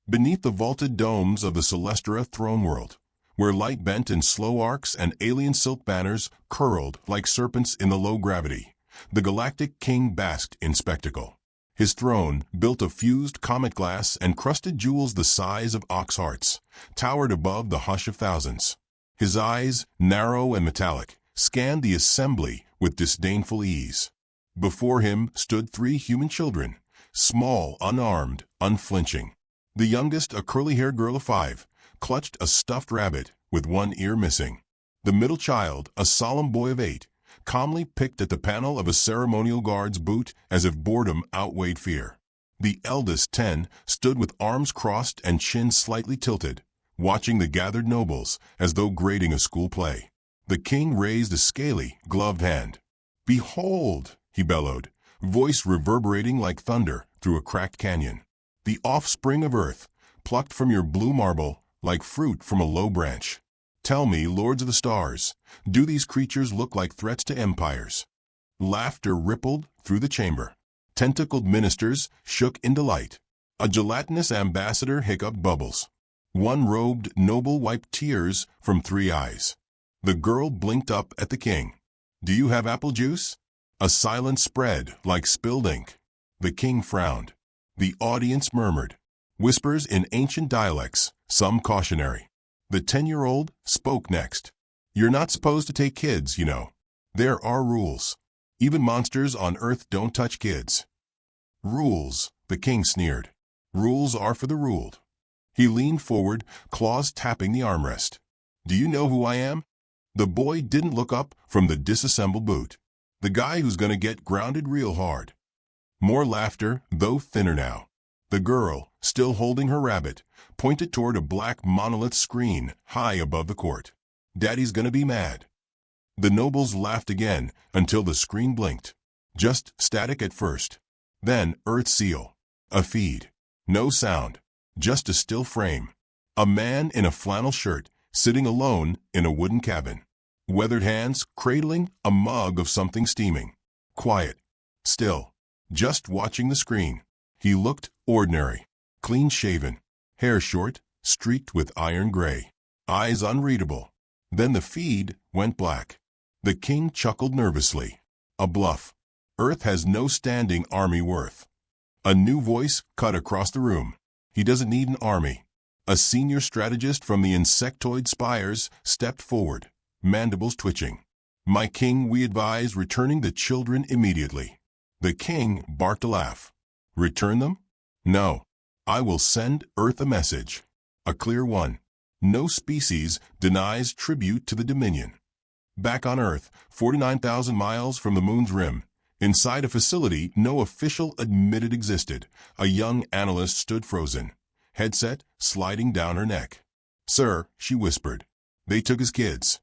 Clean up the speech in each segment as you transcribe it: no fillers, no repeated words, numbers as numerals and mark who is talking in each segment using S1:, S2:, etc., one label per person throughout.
S1: beneath the vaulted domes of the Celestra throne world, where light bent in slow arcs and alien silk banners curled like serpents in the low gravity, the Galactic King basked in spectacle. His throne, built of fused comet glass and crusted jewels the size of ox hearts, towered above the hush of thousands. His eyes, narrow and metallic, scanned the assembly with disdainful ease. Before him stood 3 human children, small, unarmed, unflinching. The youngest, a curly-haired girl of 5, clutched a stuffed rabbit with one ear missing. The middle child, a solemn boy of 8, calmly picked at the panel of a ceremonial guard's boot as if boredom outweighed fear. The eldest, 10, stood with arms crossed and chin slightly tilted, watching the gathered nobles as though grading a school play. The king raised a scaly, gloved hand. "Behold," he bellowed, voice reverberating like thunder through a cracked canyon. "The offspring of earth, plucked from your blue marble like fruit from a low branch. Tell me, lords of the stars, do these creatures look like threats to empires?" Laughter rippled through the chamber. Tentacled ministers shook in delight. A gelatinous ambassador hiccuped bubbles. One robed noble wiped tears from 3 eyes. The girl blinked up at the king. "Do you have apple juice?" A silence spread like spilled ink. The king frowned. The audience murmured. Whispers in ancient dialects, some cautionary. The 10-year-old spoke next. "You're not supposed to take kids, you know. There are rules. Even monsters on Earth don't touch kids." "Rules," the king sneered. "Rules are for the ruled." He leaned forward, claws tapping the armrest. "Do you know who I am?" The boy didn't look up from the disassembled boot. "The guy who's gonna get grounded real hard." More laughter, though thinner now. The girl, still holding her rabbit, pointed toward a black monolith screen high above the court. "Daddy's gonna be mad." The nobles laughed again until the screen blinked. Just static at first. Then Earth seal. A feed. No sound. Just a still frame. A man in a flannel shirt, sitting alone in a wooden cabin. Weathered hands cradling a mug of something steaming. Quiet. Still. Just watching the screen. He looked ordinary. Clean-shaven. Hair short, streaked with iron gray. Eyes unreadable. Then the feed went black. The king chuckled nervously. A bluff. Earth has no standing army worth. A new voice cut across the room. He doesn't need an army. A senior strategist from the insectoid spires stepped forward, mandibles twitching. "My king, we advise returning the children immediately." The king barked a laugh. "Return them? No. I will send Earth a message. A clear one. No species denies tribute to the Dominion." Back on Earth, 49,000 miles from the moon's rim, inside a facility no official admitted existed, a young analyst stood frozen, headset sliding down her neck. "Sir," she whispered, "they took his kids."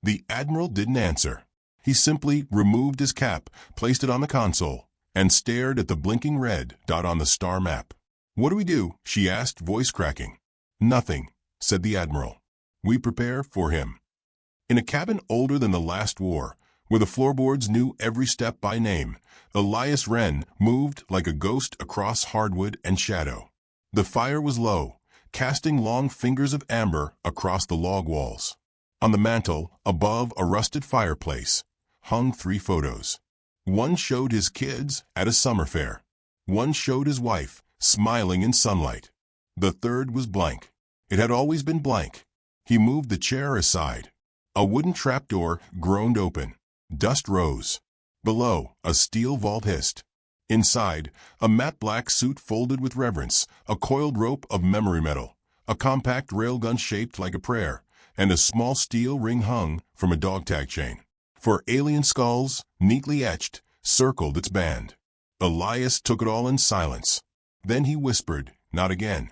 S1: The admiral didn't answer. He simply removed his cap, placed it on the console, and stared at the blinking red dot on the star map. "What do we do?" she asked, voice cracking. "Nothing," said the admiral. "We prepare for him." In a cabin older than the last war, where the floorboards knew every step by name, Elias Wren moved like a ghost across hardwood and shadow. The fire was low, casting long fingers of amber across the log walls. On the mantel, above a rusted fireplace, hung 3 photos. One showed his kids at a summer fair. One showed his wife, smiling in sunlight. The third was blank. It had always been blank. He moved the chair aside. A wooden trapdoor groaned open. Dust rose. Below, a steel vault hissed. Inside, a matte black suit folded with reverence, a coiled rope of memory metal, a compact railgun shaped like a prayer, and a small steel ring hung from a dog tag chain. 4 alien skulls, neatly etched, circled its band. Elias took it all in silence. Then he whispered, "Not again."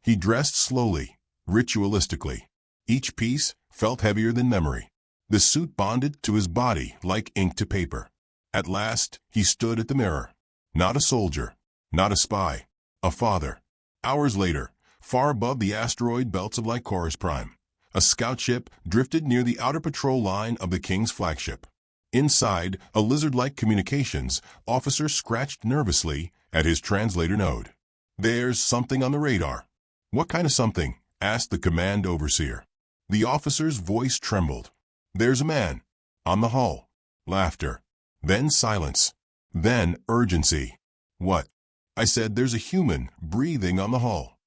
S1: He dressed slowly, ritualistically. Each piece felt heavier than memory. The suit bonded to his body like ink to paper. At last, he stood at the mirror. Not a soldier, not a spy, a father. Hours later, far above the asteroid belts of Lycoris Prime, a scout ship drifted near the outer patrol line of the King's flagship. Inside, a lizard-like communications officer scratched nervously at his translator node. "There's something on the radar." "What kind of something?" asked the command overseer. The officer's voice trembled. "There's a man." On the hull. Laughter. Then silence. Then urgency. "What?" I said. "There's a human breathing on the hull."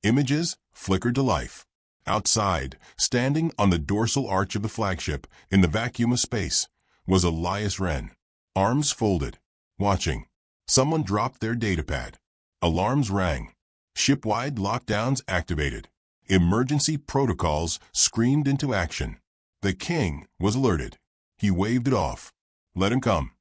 S1: Images flickered to life. Outside, standing on the dorsal arch of the flagship, in the vacuum of space, was Elias Wren, arms folded, watching. Someone dropped their datapad. Alarms rang. Ship-wide lockdowns activated. Emergency protocols screamed into action. The king was alerted. He waved it off. "Let him come."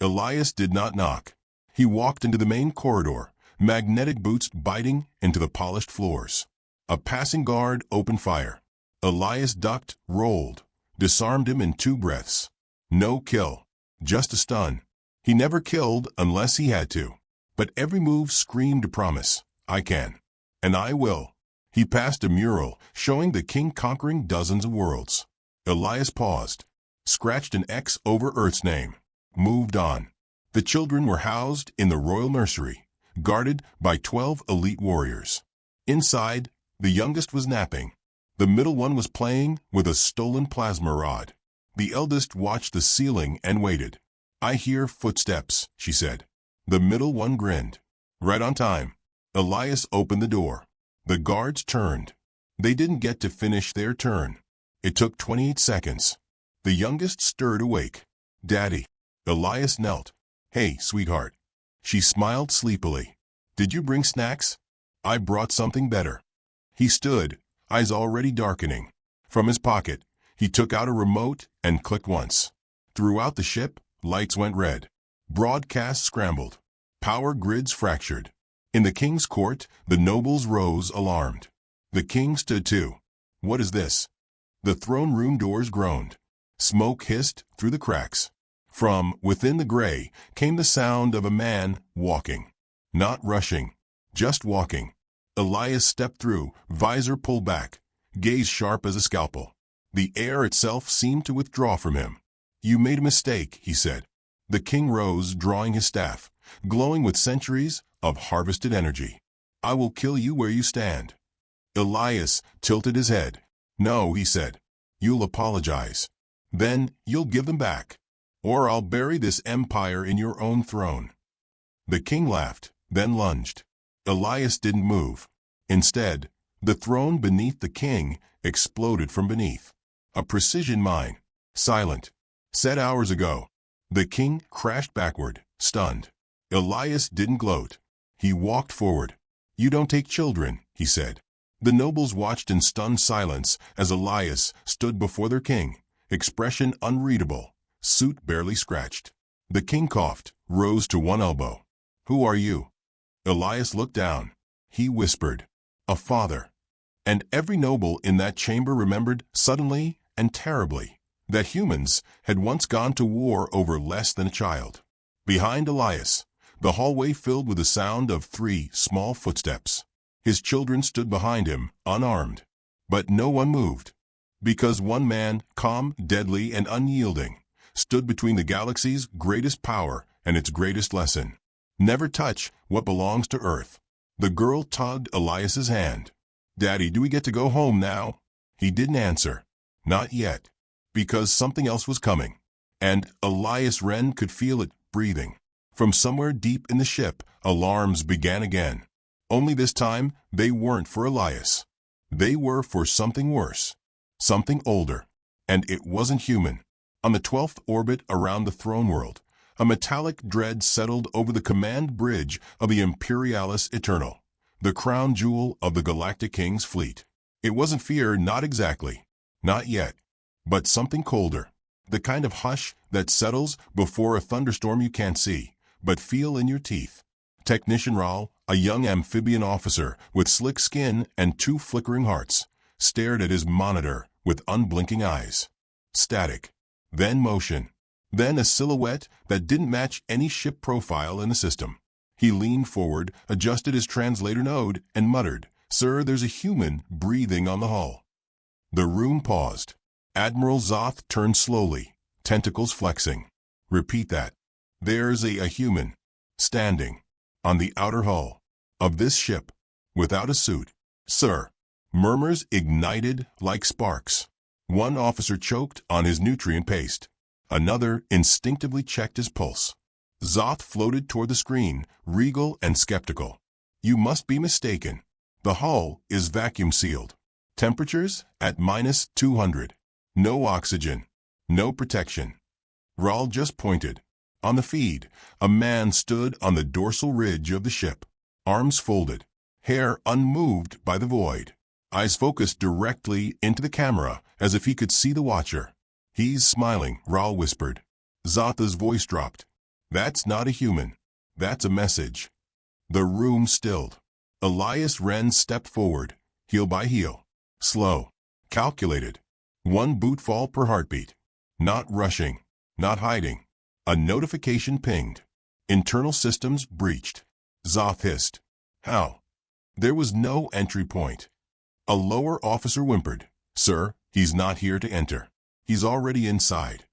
S1: Elias did not knock. He walked into the main corridor, magnetic boots biting into the polished floors. A passing guard opened fire. Elias ducked, rolled, disarmed him in 2 breaths. No kill, just a stun. He never killed unless he had to. But every move screamed a promise. "I can. And I will." He passed a mural showing the king conquering dozens of worlds. Elias paused, scratched an X over Earth's name, moved on. The children were housed in the royal nursery, guarded by 12 elite warriors. Inside, the youngest was napping. The middle one was playing with a stolen plasma rod. The eldest watched the ceiling and waited. "I hear footsteps," she said. The middle one grinned. Right on time. Elias opened the door. The guards turned. They didn't get to finish their turn. It took 28 seconds. The youngest stirred awake. "Daddy." Elias knelt. "Hey, sweetheart." She smiled sleepily. "Did you bring snacks?" "I brought something better." He stood, eyes already darkening. From his pocket, he took out a remote and clicked once. Throughout the ship, lights went red. Broadcasts scrambled. Power grids fractured. In the king's court, the nobles rose alarmed. The king stood too. "What is this?" The throne room doors groaned. Smoke hissed through the cracks. From within the gray came the sound of a man walking. Not rushing, just walking. Elias stepped through, visor pulled back, gaze sharp as a scalpel. The air itself seemed to withdraw from him. "You made a mistake," he said. The king rose, drawing his staff, glowing with centuries of harvested energy. "I will kill you where you stand." Elias tilted his head. "No," he said. "You'll apologize. Then you'll give them back. Or I'll bury this empire in your own throne." The king laughed, then lunged. Elias didn't move. Instead, the throne beneath the king exploded from beneath. A precision mine, silent, set hours ago. The king crashed backward, stunned. Elias didn't gloat. He walked forward. "You don't take children," he said. The nobles watched in stunned silence as Elias stood before their king, expression unreadable, suit barely scratched. The king coughed, rose to one elbow. "Who are you?" Elias looked down. He whispered, "A father." And every noble in that chamber remembered suddenly and terribly that humans had once gone to war over less than a child. Behind Elias, the hallway filled with the sound of 3 small footsteps. His children stood behind him, unarmed. But no one moved. Because one man, calm, deadly, and unyielding, stood between the galaxy's greatest power and its greatest lesson. Never touch what belongs to Earth. The girl tugged Elias's hand. "Daddy, do we get to go home now?" He didn't answer. Not yet. Because something else was coming. And Elias Wren could feel it breathing. From somewhere deep in the ship, alarms began again. Only this time, they weren't for Elias. They were for something worse. Something older. And it wasn't human. On the 12th orbit around the throne world, a metallic dread settled over the command bridge of the Imperialis Eternal, the crown jewel of the Galactic King's fleet. It wasn't fear, not exactly. Not yet. But something colder. The kind of hush that settles before a thunderstorm you can't see, but feel in your teeth. Technician Raul, a young amphibian officer with slick skin and 2 flickering hearts, stared at his monitor with unblinking eyes. Static. Then motion. Then a silhouette that didn't match any ship profile in the system. He leaned forward, adjusted his translator node, and muttered, "Sir, there's a human breathing on the hull." The room paused. Admiral Zoth turned slowly, tentacles flexing. "Repeat that." "There's a human, standing, on the outer hull of this ship, without a suit, Sir. Murmurs ignited like sparks. One officer choked on his nutrient paste. Another instinctively checked his pulse. Zoth floated toward the screen, regal and skeptical. You must be mistaken. The hull is vacuum-sealed. Temperatures at -200. No oxygen. No protection. Rahl just pointed. On the feed, a man stood on the dorsal ridge of the ship. Arms folded. Hair unmoved by the void. Eyes focused directly into the camera as if he could see the watcher. He's smiling, Rahl whispered. Zotha's voice dropped. That's not a human. That's a message. The room stilled. Elias Wren stepped forward, heel by heel. Slow. Calculated. One boot fall per heartbeat. Not rushing. Not hiding. A notification pinged. Internal systems breached. Zoth hissed. How? There was no entry point. A lower officer whimpered. Sir, he's not here to enter. He's already inside.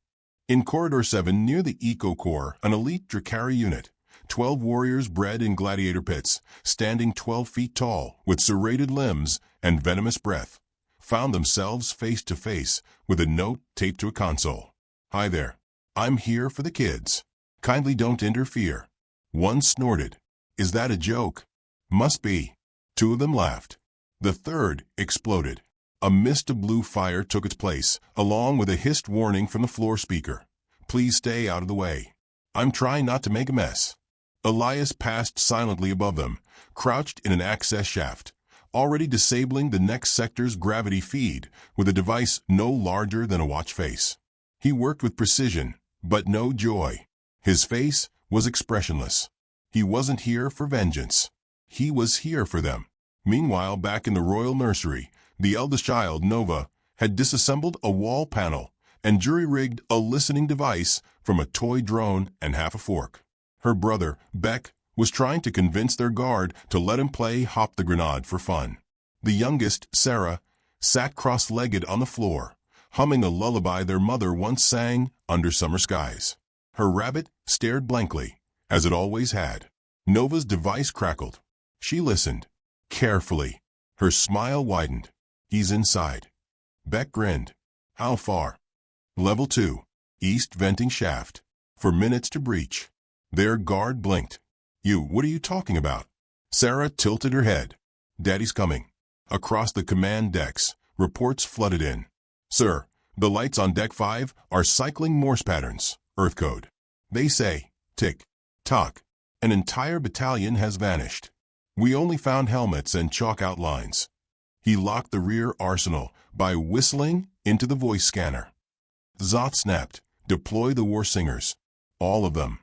S1: In Corridor 7 near the Eco Core, an elite Drakari unit, 12 warriors bred in gladiator pits, standing 12 feet tall, with serrated limbs and venomous breath, found themselves face to face with a note taped to a console. Hi there. I'm here for the kids. Kindly don't interfere. One snorted. Is that a joke? Must be. Two of them laughed. The third exploded. A mist of blue fire took its place, along with a hissed warning from the floor speaker. Please stay out of the way. I'm trying not to make a mess. Elias passed silently above them, crouched in an access shaft, already disabling the next sector's gravity feed with a device no larger than a watch face. He worked with precision, but no joy. His face was expressionless. He wasn't here for vengeance. He was here for them. Meanwhile, back in the royal nursery, the eldest child, Nova, had disassembled a wall panel and jury-rigged a listening device from a toy drone and half a fork. Her brother, Beck, was trying to convince their guard to let him play Hop the Grenade for fun. The youngest, Sarah, sat cross-legged on the floor, humming a lullaby their mother once sang under summer skies. Her rabbit stared blankly, as it always had. Nova's device crackled. She listened. Carefully. Her smile widened. He's inside. Beck grinned. How far? Level 2. East venting shaft. For minutes to breach. Their guard blinked. What are you talking about? Sarah tilted her head. Daddy's coming. Across the command decks, reports flooded in. Sir, the lights on Deck 5 are cycling Morse patterns, Earth code. They say, tick, tock. An entire battalion has vanished. We only found helmets and chalk outlines. He locked the rear arsenal by whistling into the voice scanner. Zoth snapped, deploy the war singers. All of them.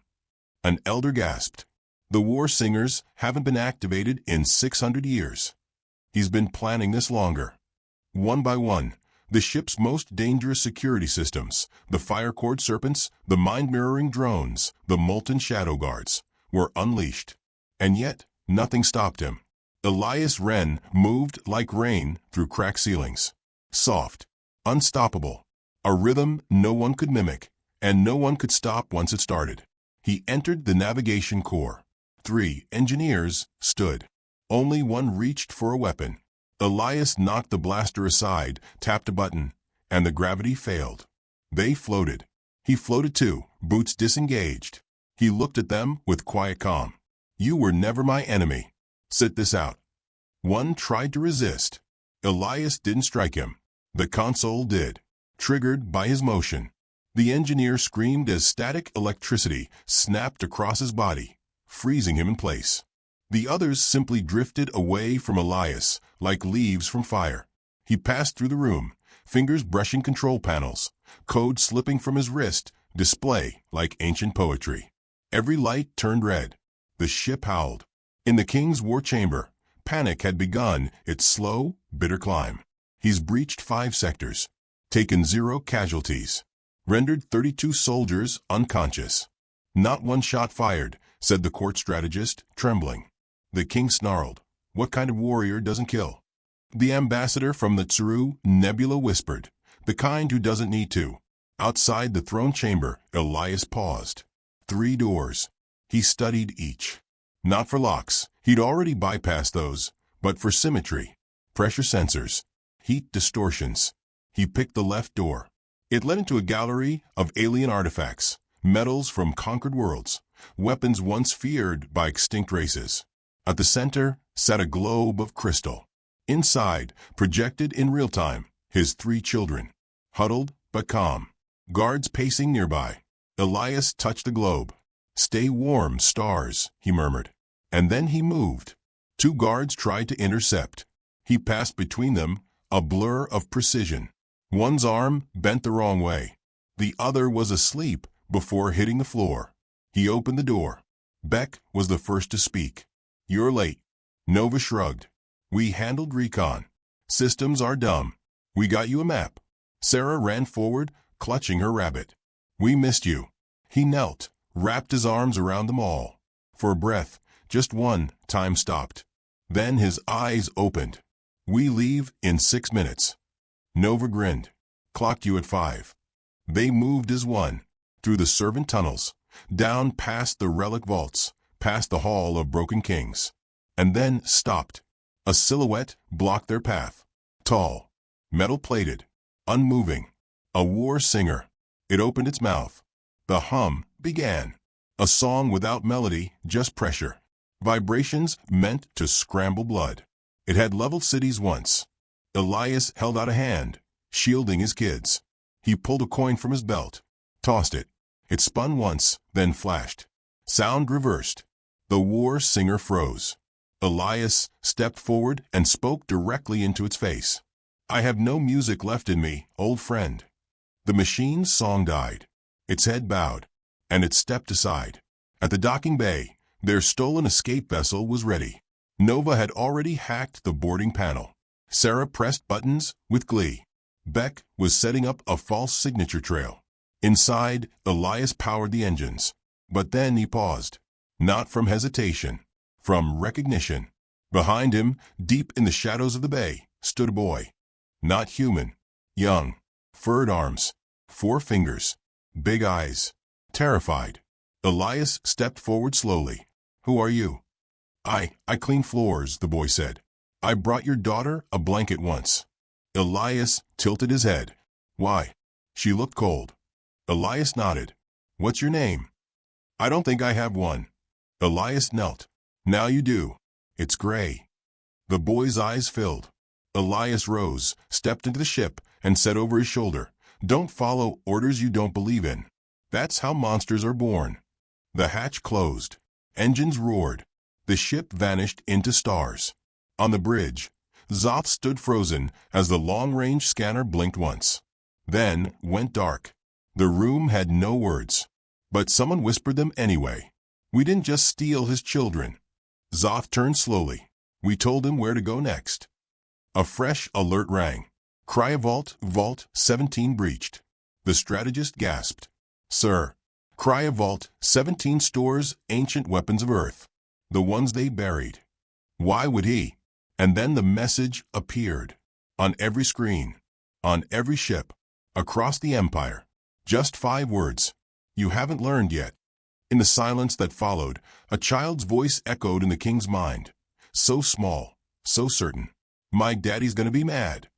S1: An elder gasped. The war singers haven't been activated in 600 years. He's been planning this longer. One by one, the ship's most dangerous security systems, the fire cord serpents, the mind-mirroring drones, the molten shadow guards, were unleashed. And yet, nothing stopped him. Elias Wren moved like rain through cracked ceilings. Soft. Unstoppable. A rhythm no one could mimic, and no one could stop once it started. He entered the navigation core. 3 engineers stood. Only one reached for a weapon. Elias knocked the blaster aside, tapped a button, and the gravity failed. They floated. He floated too, boots disengaged. He looked at them with quiet calm. You were never my enemy. Sit this out. One tried to resist. Elias didn't strike him. The console did, triggered by his motion. The engineer screamed as static electricity snapped across his body, freezing him in place. The others simply drifted away from Elias like leaves from fire. He passed through the room, fingers brushing control panels, code slipping from his wrist, display like ancient poetry. Every light turned red. The ship howled. In the king's war chamber, panic had begun its slow, bitter climb. He's breached 5 sectors, taken 0 casualties, rendered 32 soldiers unconscious. Not one shot fired, said the court strategist, trembling. The king snarled. What kind of warrior doesn't kill? The ambassador from the Tsuru Nebula whispered. The kind who doesn't need to. Outside the throne chamber, Elias paused. 3 doors. He studied each. Not for locks, he'd already bypassed those, but for symmetry. pressure sensors, heat distortions. He picked the left door. It led into a gallery of alien artifacts, metals from conquered worlds, weapons once feared by extinct races. At the center sat a globe of crystal. Inside, projected in real time, his 3 children, huddled but calm. Guards pacing nearby. Elias touched the globe. "Stay warm, stars," he murmured. And then he moved. 2 guards tried to intercept. He passed between them, a blur of precision. One's arm bent the wrong way. The other was asleep before hitting the floor. He opened the door. Beck was the first to speak. "You're late." Nova shrugged. "We handled recon. Systems are dumb. We got you a map." Sarah ran forward, clutching her rabbit. "We missed you." He knelt, wrapped his arms around them all. For a breath, just one, time stopped. Then his eyes opened. "We leave in 6 minutes." Nova grinned. "Clocked you at 5. They moved as one, through the servant tunnels, down past the relic vaults, past the Hall of Broken Kings, and then stopped. A silhouette blocked their path. Tall, metal-plated, unmoving. A war singer. It opened its mouth. The hum began. A song without melody, just pressure. Vibrations meant to scramble blood. It had leveled cities once. Elias held out a hand, shielding his kids. He pulled a coin from his belt, tossed it. It spun once, then flashed. Sound reversed. The war singer froze. Elias stepped forward and spoke directly into its face. "I have no music left in me, old friend." The machine's song died. Its head bowed, and it stepped aside. At the docking bay, their stolen escape vessel was ready. Nova had already hacked the boarding panel. Sarah pressed buttons with glee. Beck was setting up a false signature trail. Inside, Elias powered the engines. But then he paused. Not from hesitation, from recognition. Behind him, deep in the shadows of the bay, stood a boy. Not human. Young. Furred arms. 4 fingers. Big eyes. Terrified. Elias stepped forward slowly. "Who are you?" I clean floors," the boy said. "I brought your daughter a blanket once." Elias tilted his head. "Why?" She looked cold. Elias nodded. "What's your name?" "I don't think I have one." Elias knelt. "Now you do. It's gray." The boy's eyes filled. Elias rose, stepped into the ship, and said over his shoulder, "Don't follow orders you don't believe in. That's how monsters are born." The hatch closed. Engines roared. The ship vanished into stars. On the bridge, Zoth stood frozen as the long-range scanner blinked once. Then went dark. The room had no words. But someone whispered them anyway. "We didn't just steal his children." Zoth turned slowly. "We told him where to go next." A fresh alert rang. "Cryavault, Vault 17 breached." The strategist gasped. "Sir, Cryavault 17 stores ancient weapons of Earth. The ones they buried." Why would he? And then the message appeared. On every screen. On every ship. Across the Empire. Just 5 words. "You haven't learned yet." In the silence that followed, a child's voice echoed in the king's mind. So small, so certain. "My daddy's gonna be mad."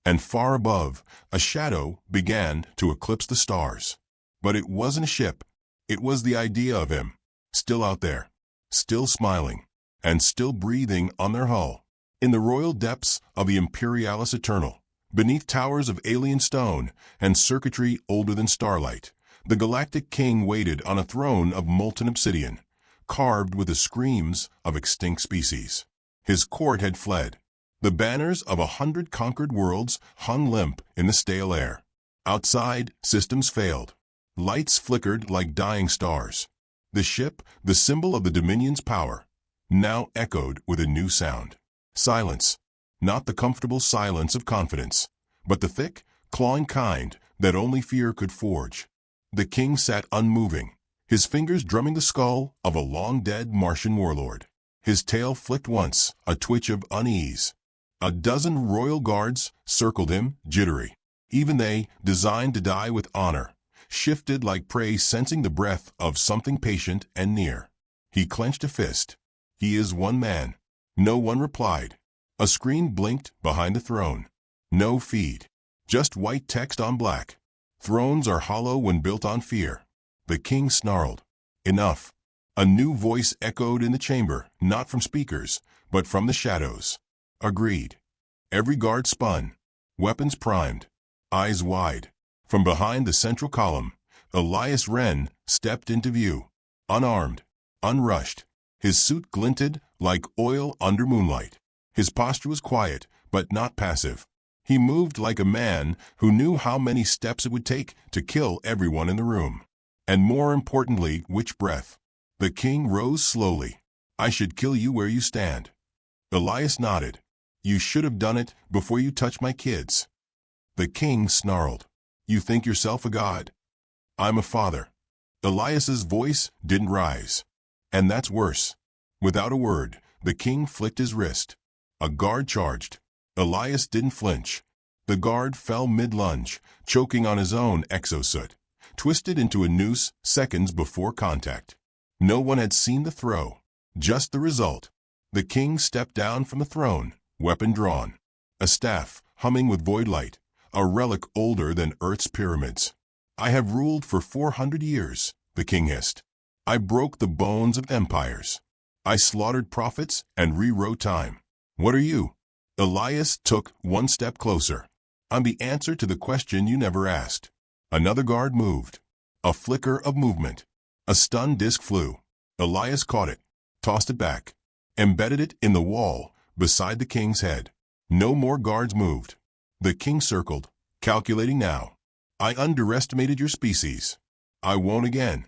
S1: And far above, a shadow began to eclipse the stars. But it wasn't a ship. It was the idea of him. Still out there. Still smiling. And still breathing on their hull. In the royal depths of the Imperialis Eternal, beneath towers of alien stone and circuitry older than starlight, the Galactic King waited on a throne of molten obsidian, carved with the screams of extinct species. His court had fled. The banners of 100 conquered worlds hung limp in the stale air. Outside, systems failed. Lights flickered like dying stars. The ship, the symbol of the Dominion's power, now echoed with a new sound. Silence. Not the comfortable silence of confidence, but the thick, clawing kind that only fear could forge. The king sat unmoving, his fingers drumming the skull of a long-dead Martian warlord. His tail flicked once, a twitch of unease. A dozen royal guards circled him, jittery. Even they, designed to die with honor, shifted like prey sensing the breath of something patient and near. He clenched a fist. "He is one man." No one replied. A screen blinked behind the throne. No feed. Just white text on black. Thrones are hollow when built on fear. The king snarled. Enough. A new voice echoed in the chamber, not from speakers, but from the shadows. Agreed. Every guard spun. Weapons primed. Eyes wide. From behind the central column, Elias Wren stepped into view. Unarmed. Unrushed. His suit glinted like oil under moonlight. His posture was quiet, but not passive. He moved like a man who knew how many steps it would take to kill everyone in the room. And more importantly, which breath. The king rose slowly. I should kill you where you stand. Elias nodded. You should have done it before you touched my kids. The king snarled. You think yourself a god? I'm a father. Elias's voice didn't rise. And that's worse. Without a word, the king flicked his wrist. A guard charged. Elias didn't flinch. The guard fell mid-lunge, choking on his own exosuit, twisted into a noose seconds before contact. No one had seen the throw, just the result. The king stepped down from the throne, weapon drawn. A staff, humming with void light, a relic older than Earth's pyramids. I have ruled for 400 years, the king hissed. I broke the bones of empires. I slaughtered prophets and rewrote time. What are you? Elias took one step closer. I'm the answer to the question you never asked. Another guard moved. A flicker of movement. A stun disc flew. Elias caught it, tossed it back, embedded it in the wall beside the king's head. No more guards moved. The king circled, calculating now. I underestimated your species. I won't again.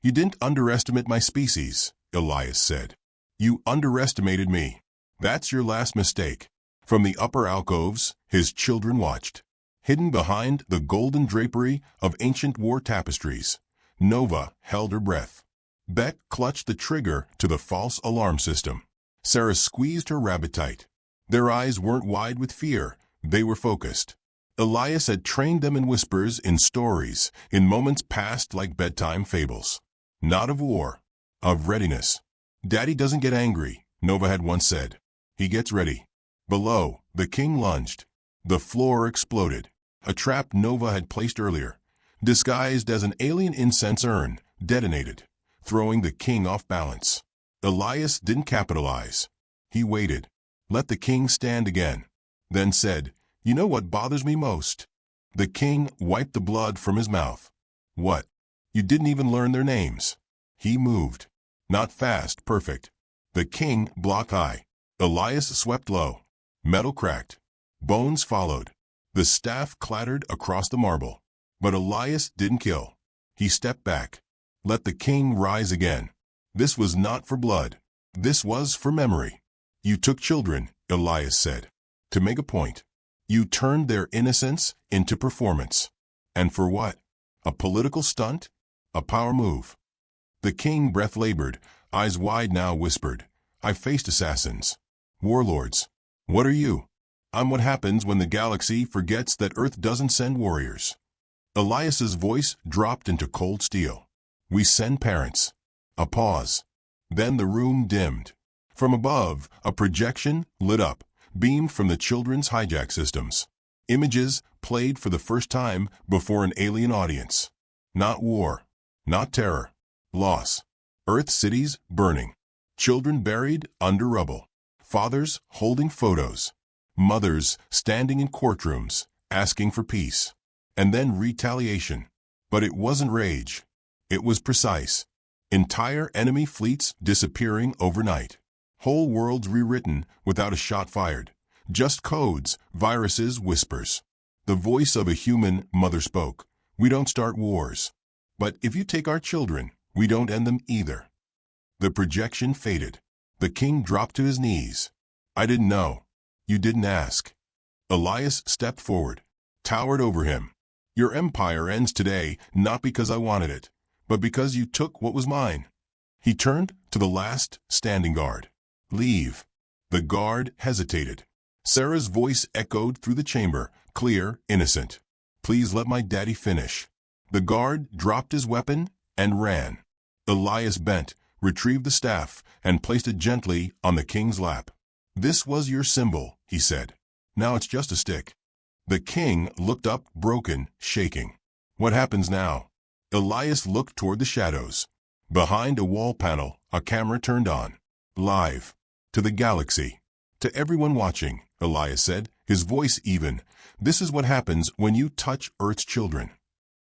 S1: You didn't underestimate my species, Elias said. You underestimated me. That's your last mistake. From the upper alcoves, his children watched. Hidden behind the golden drapery of ancient war tapestries, Nova held her breath. Beck clutched the trigger to the false alarm system. Sarah squeezed her rabbit tight. Their eyes weren't wide with fear, they were focused. Elias had trained them in whispers, in stories, in moments passed like bedtime fables. Not of war, of readiness. Daddy doesn't get angry, Nova had once said. He gets ready. Below, the king lunged. The floor exploded. A trap Nova had placed earlier, disguised as an alien incense urn, detonated, throwing the king off balance. Elias didn't capitalize. He waited. Let the king stand again. Then said, You know what bothers me most? The king wiped the blood from his mouth. What? You didn't even learn their names. He moved. Not fast, perfect. The king blocked high. Elias swept low. Metal cracked. Bones followed. The staff clattered across the marble. But Elias didn't kill. He stepped back. Let the king rise again. This was not for blood. This was for memory. You took children, Elias said, to make a point. You turned their innocence into performance. And for what? A political stunt? A power move? The king breath labored, eyes wide now whispered, I faced assassins. Warlords. What are you? I'm what happens when the galaxy forgets that Earth doesn't send warriors. Elias's voice dropped into cold steel. We send parents. A pause. Then the room dimmed. From above, a projection lit up, beamed from the children's hijack systems. Images played for the first time before an alien audience. Not war. Not terror. Loss. Earth cities burning. Children buried under rubble. Fathers holding photos. Mothers standing in courtrooms, asking for peace. And then retaliation. But it wasn't rage. It was precise. Entire enemy fleets disappearing overnight. Whole worlds rewritten without a shot fired. Just codes, viruses, whispers. The voice of a human mother spoke. We don't start wars. But if you take our children, we don't end them either. The projection faded. The king dropped to his knees. I didn't know. You didn't ask. Elias stepped forward, towered over him. Your empire ends today not because I wanted it, but because you took what was mine. He turned to the last standing guard. Leave. The guard hesitated. Sarah's voice echoed through the chamber, clear, innocent. Please let my daddy finish. The guard dropped his weapon and ran. Elias bent, retrieved the staff, and placed it gently on the king's lap. "This was your symbol," he said. "Now it's just a stick." The king looked up, broken, shaking. "What happens now?" Elias looked toward the shadows. Behind a wall panel, a camera turned on. "Live. To the galaxy. To everyone watching," Elias said, his voice even. "This is what happens when you touch Earth's children."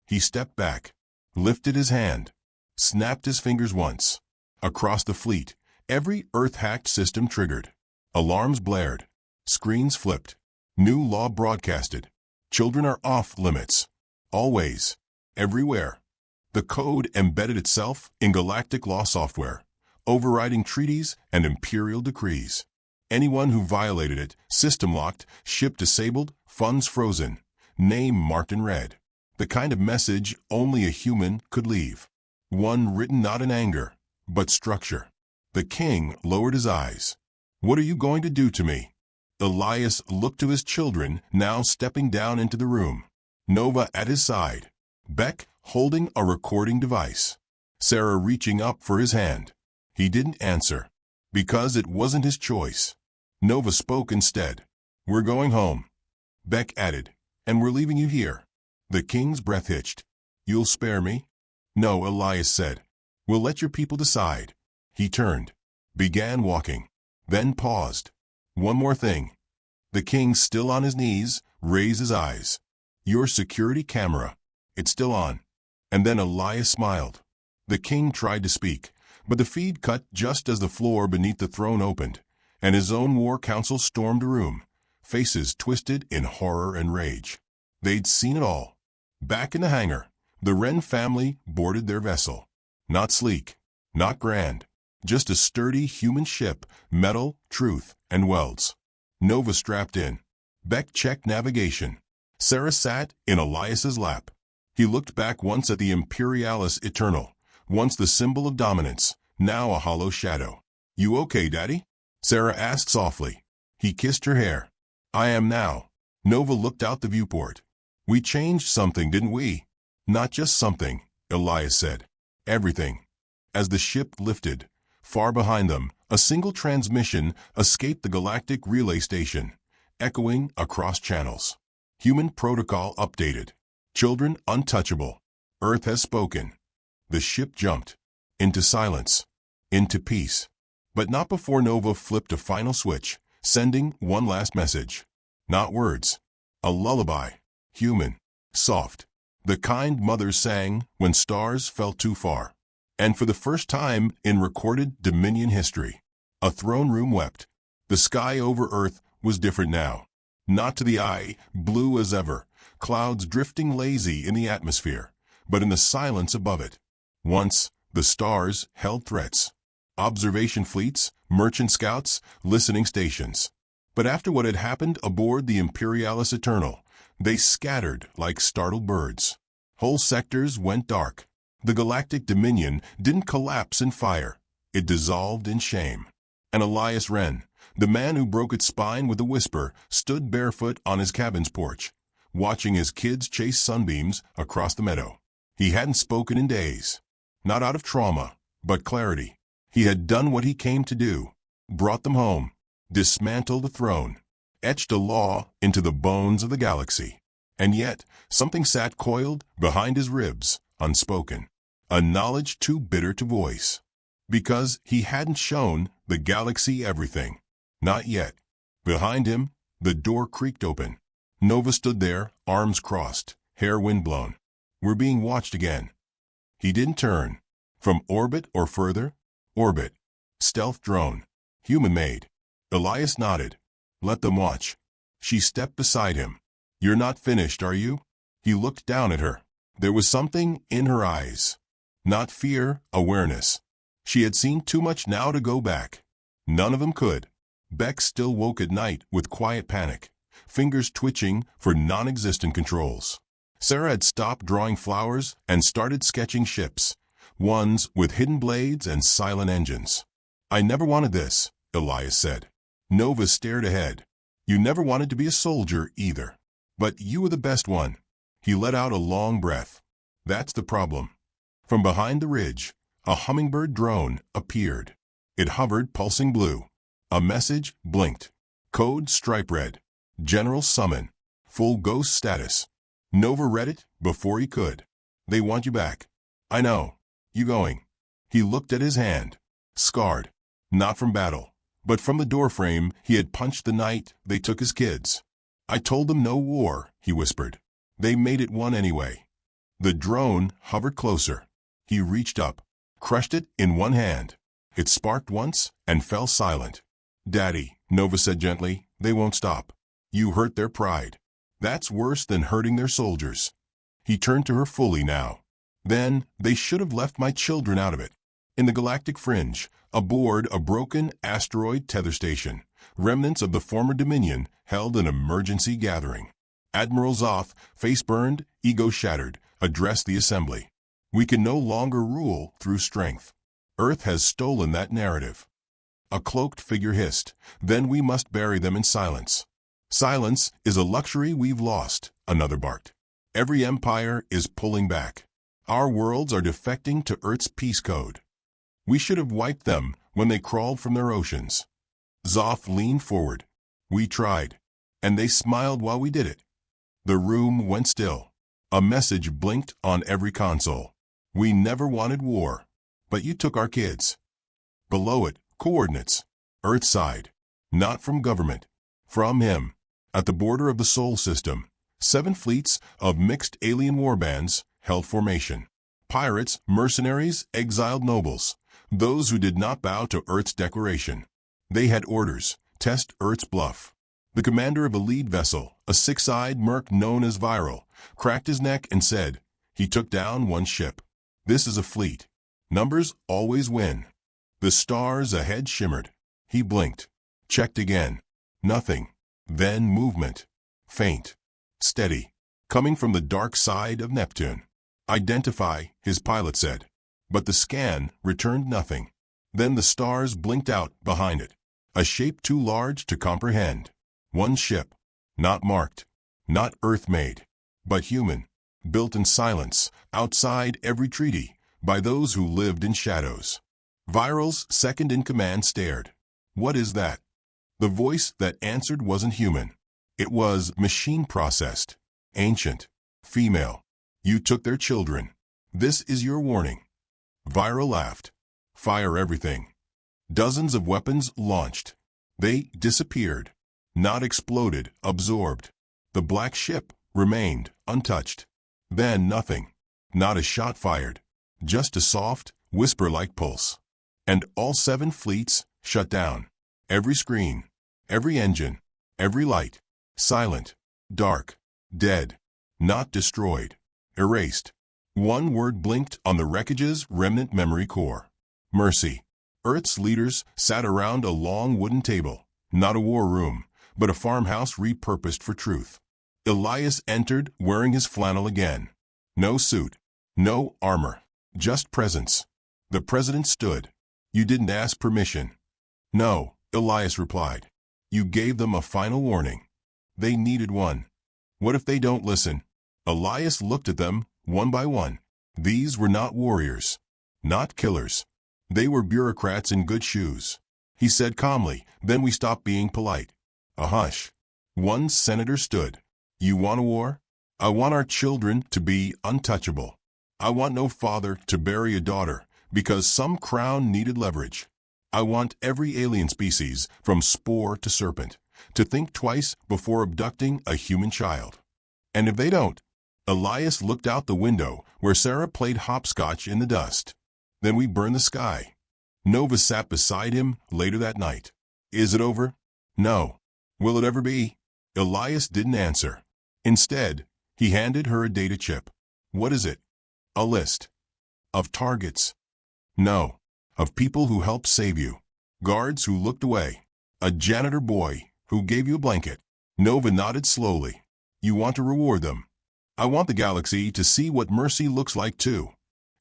S1: He stepped back, lifted his hand, snapped his fingers once. Across the fleet, every Earth-hacked system triggered. Alarms blared. Screens flipped. New law broadcasted. Children are off limits. Always. Everywhere. The code embedded itself in galactic law software, overriding treaties and imperial decrees. Anyone who violated it, system locked, ship disabled, funds frozen, name marked in red. The kind of message only a human could leave. One written not in anger, but structure. The king lowered his eyes. "What are you going to do to me?" Elias looked to his children, now stepping down into the room. Nova at his side. Beck holding a recording device. Sarah reaching up for his hand. He didn't answer. Because it wasn't his choice. Nova spoke instead. "We're going home." Beck added, "And we're leaving you here." The king's breath hitched. "You'll spare me?" "No," Elias said. "We'll let your people decide." He turned. Began walking. Then paused. "One more thing." The king, still on his knees, raised his eyes. "Your security camera. It's still on." And then Elias smiled. The king tried to speak, but the feed cut just as the floor beneath the throne opened, and his own war council stormed the room, faces twisted in horror and rage. They'd seen it all. Back in the hangar, the Wren family boarded their vessel. Not sleek, not grand, just a sturdy human ship, metal, truth, and welds. Nova strapped in. Beck checked navigation. Sarah sat in Elias's lap. He looked back once at the Imperialis Eternal, once the symbol of dominance, now a hollow shadow. "You okay, Daddy?" Sarah asked softly. He kissed her hair. "I am now." Nova looked out the viewport. "We changed something, didn't we?" "Not just something," Elias said. "Everything." As the ship lifted, far behind them, a single transmission escaped the galactic relay station, echoing across channels. Human protocol updated. Children untouchable. Earth has spoken. The ship jumped. Into silence. Into peace. But not before Nova flipped a final switch, sending one last message. Not words. A lullaby. Human. Soft. The kind mothers sang when stars fell too far. And for the first time in recorded Dominion history, a throne room wept. The sky over Earth was different now. Not to the eye, blue as ever, clouds drifting lazy in the atmosphere, but in the silence above it. Once, the stars held threats. Observation fleets, merchant scouts, listening stations. But after what had happened aboard the Imperialis Eternal, they scattered like startled birds. Whole sectors went dark. The galactic dominion didn't collapse in fire. It dissolved in shame. And Elias Wren, the man who broke its spine with a whisper, stood barefoot on his cabin's porch, watching his kids chase sunbeams across the meadow. He hadn't spoken in days. Not out of trauma, but clarity. He had done what he came to do. Brought them home. Dismantled a throne. Etched a law into the bones of the galaxy. And yet, something sat coiled behind his ribs, unspoken. A knowledge too bitter to voice. Because he hadn't shown the galaxy everything. Not yet. Behind him, the door creaked open. Nova stood there, arms crossed, hair windblown. "We're being watched again." He didn't turn. From orbit or further? Orbit. Stealth drone. Human-made. Elias nodded. "Let them watch." She stepped beside him. "You're not finished, are you?" He looked down at her. There was something in her eyes. Not fear, awareness. She had seen too much now to go back. None of them could. Beck still woke at night with quiet panic, fingers twitching for non-existent controls. Sarah had stopped drawing flowers and started sketching ships, ones with hidden blades and silent engines. "I never wanted this," Elias said. Nova stared ahead. "You never wanted to be a soldier either. But you were the best one." He let out a long breath. "That's the problem." From behind the ridge, a hummingbird drone appeared. It hovered, pulsing blue. A message blinked. Code stripe red. General summon. Full ghost status. Nova read it before he could. They want you back. I know. You going? He looked at his hand. Scarred. Not from battle, but from the doorframe he had punched the night they took his kids. I told them no war, he whispered. They made it one anyway. The drone hovered closer. He reached up, crushed it in one hand. It sparked once and fell silent. Daddy, Nova said gently, they won't stop. You hurt their pride. That's worse than hurting their soldiers. He turned to her fully now. Then they should have left my children out of it. In the galactic fringe, aboard a broken asteroid tether station, remnants of the former Dominion held an emergency gathering. Admiral Zoth, face burned, ego shattered, addressed the assembly. We can no longer rule through strength. Earth has stolen that narrative. A cloaked figure hissed, then we must bury them in silence. Silence is a luxury we've lost, another barked. Every empire is pulling back. Our worlds are defecting to Earth's peace code. We should have wiped them when they crawled from their oceans. Zoth leaned forward. We tried, and they smiled while we did it. The room went still. A message blinked on every console. We never wanted war, but you took our kids. Below it, coordinates. Earth side. Not from government. From him. At the border of the Sol system, 7 fleets of mixed alien warbands held formation. Pirates, mercenaries, exiled nobles. Those who did not bow to Earth's declaration. They had orders. Test Earth's bluff. The commander of a lead vessel, a 6-eyed merc known as Viral, cracked his neck and said, he took down one ship. This is a fleet. Numbers always win. The stars ahead shimmered. He blinked. Checked again. Nothing. Then movement. Faint. Steady. Coming from the dark side of Neptune. Identify, his pilot said. But the scan returned nothing. Then the stars blinked out behind it. A shape too large to comprehend. One ship. Not marked. Not Earth-made. But human. Built in silence, outside every treaty, by those who lived in shadows. Viral's second-in-command stared. What is that? The voice that answered wasn't human. It was machine-processed. Ancient. Female. You took their children. This is your warning. Viral laughed. Fire everything. Dozens of weapons launched. They disappeared. Not exploded, absorbed. The black ship remained untouched. Then nothing. Not a shot fired. Just a soft, whisper-like pulse. And all 7 fleets shut down. Every screen. Every engine. Every light. Silent. Dark. Dead. Not destroyed. Erased. One word blinked on the wreckage's remnant memory core. Mercy. Earth's leaders sat around a long wooden table. Not a war room, but a farmhouse repurposed for truth. Elias entered wearing his flannel again. No suit. No armor. Just presence. The president stood. You didn't ask permission. No, Elias replied. You gave them a final warning. They needed one. What if they don't listen? Elias looked at them, one by one. These were not warriors. Not killers. They were bureaucrats in good shoes. He said calmly, then we stopped being polite. A hush. One senator stood. You want a war? I want our children to be untouchable. I want no father to bury a daughter because some crown needed leverage. I want every alien species, from spore to serpent, to think twice before abducting a human child. And if they don't, Elias looked out the window where Sarah played hopscotch in the dust. Then we burn the sky. Nova sat beside him later that night. Is it over? No. Will it ever be? Elias didn't answer. Instead, he handed her a data chip. What is it? A list. Of targets. No. Of people who helped save you. Guards who looked away. A janitor boy who gave you a blanket. Nova nodded slowly. You want to reward them. I want the galaxy to see what mercy looks like too.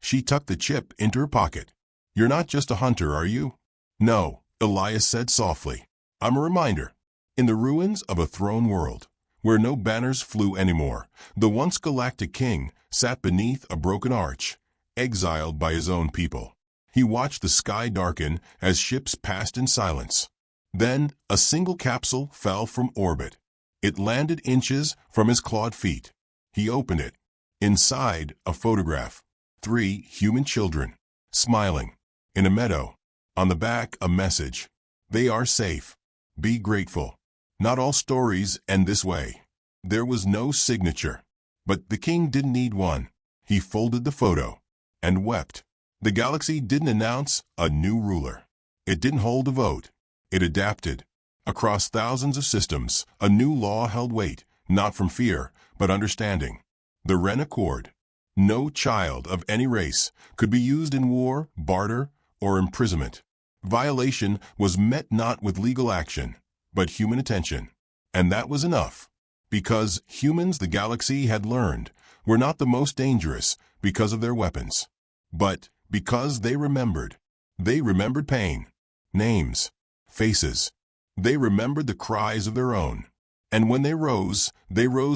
S1: She tucked the chip into her pocket. You're not just a hunter, are you? No, Elias said softly. I'm a reminder. In the ruins of a throne world, where no banners flew anymore, the once galactic king sat beneath a broken arch, exiled by his own people. He watched the sky darken as ships passed in silence. Then a single capsule fell from orbit. It landed inches from his clawed feet. He opened it. Inside, a photograph. 3 human children, smiling, in a meadow. On the back, a message. They are safe. Be grateful. Not all stories end this way. There was no signature. But the king didn't need one. He folded the photo and wept. The galaxy didn't announce a new ruler. It didn't hold a vote. It adapted. Across thousands of systems, a new law held weight, not from fear, but understanding. The Wren Accord. No child of any race could be used in war, barter, or imprisonment. Violation was met not with legal action, but human attention. And that was enough. Because humans, the galaxy had learned, were not the most dangerous because of their weapons, but because they remembered. They remembered pain, names, faces. They remembered the cries of their own. And when they rose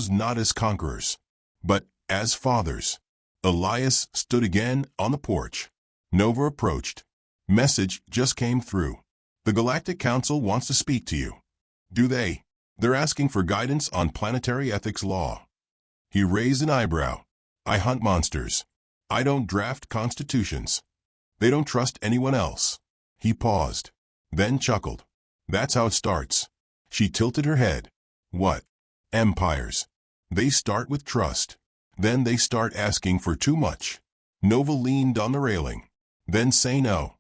S1: not as conquerors, but as fathers. Elias stood again on the porch. Nova approached. Message just came through. The Galactic Council wants to speak to you. Do they? They're asking for guidance on planetary ethics law. He raised an eyebrow. I hunt monsters. I don't draft constitutions. They don't trust anyone else. He paused, then chuckled. That's how it starts. She tilted her head. What? Empires. They start with trust. Then they start asking for too much. Nova leaned on the railing. Then say no.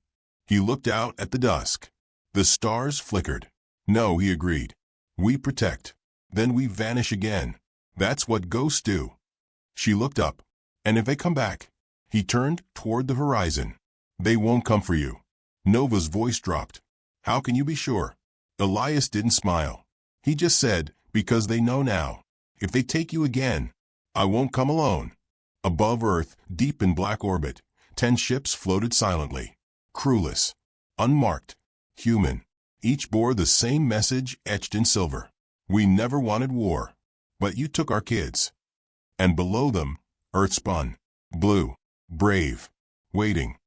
S1: He looked out at the dusk. The stars flickered. No, he agreed. We protect. Then we vanish again. That's what ghosts do. She looked up. And if they come back? He turned toward the horizon. They won't come for you. Nova's voice dropped. How can you be sure? Elias didn't smile. He just said, because they know now. If they take you again, I won't come alone. Above Earth, deep in black orbit, 10 ships floated silently. Crewless. Unmarked. Human. Each bore the same message etched in silver. We never wanted war. But you took our kids. And below them, Earth spun. Blue. Brave. Waiting.